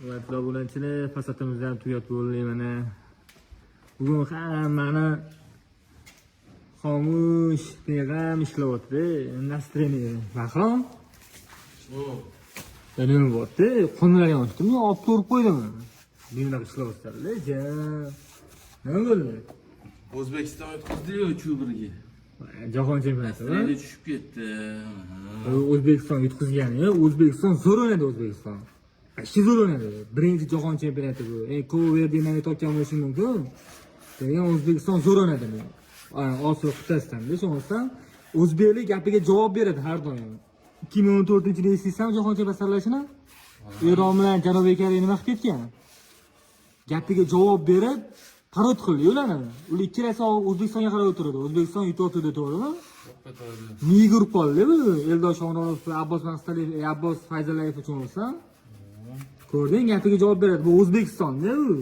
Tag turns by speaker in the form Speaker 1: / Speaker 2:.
Speaker 1: Hurmatli obunachilar, fasatimizdan tuyat bo'ldi mana. Bugun hammani xomush, beg'am ishlayapti. Nastreniya. Bahrom. Nima bo'pti? Qonlar yonibdimi? Olib turib qo'ydim. Nima ishlayaptilar? Nima bo'ldi?
Speaker 2: O'zbekiston yutqazdi-yu Chubrga.
Speaker 1: Jahon chempionati.
Speaker 2: Nastreniya tushib ketdi.
Speaker 1: O'zbekiston yutqazgani, O'zbekiston zo'r o'ynadi O'zbekiston. Ishi zo'r o'ynadi. Birinchi jahon chempionati bu. Koverdinani topgan bo'lishi mumkin. Lekin O'zbekiston zo'r o'ynadi. Osiyo qit'asidan-da, shundan o'zbeklik gapiga javob beradi har doim. 2014-yilda eslaysan jahon chempionati saralashini? Eron bilan Janubiy Koreya nima qilib ketgan? Gapiga javob berib, parod qildi ularni. Ular ikkalasi O'zbekistonga qarab o'tiradi. O'zbekiston yutib to'g'rimi? Niye guruh qoldi bu? Eldor Shomurodov, Abbos Maqsadaliyev, Abbos Fayzallayev uchun bo'lsa, ko'rding, gapiga javob beradi. Bu O'zbekiston-da bu.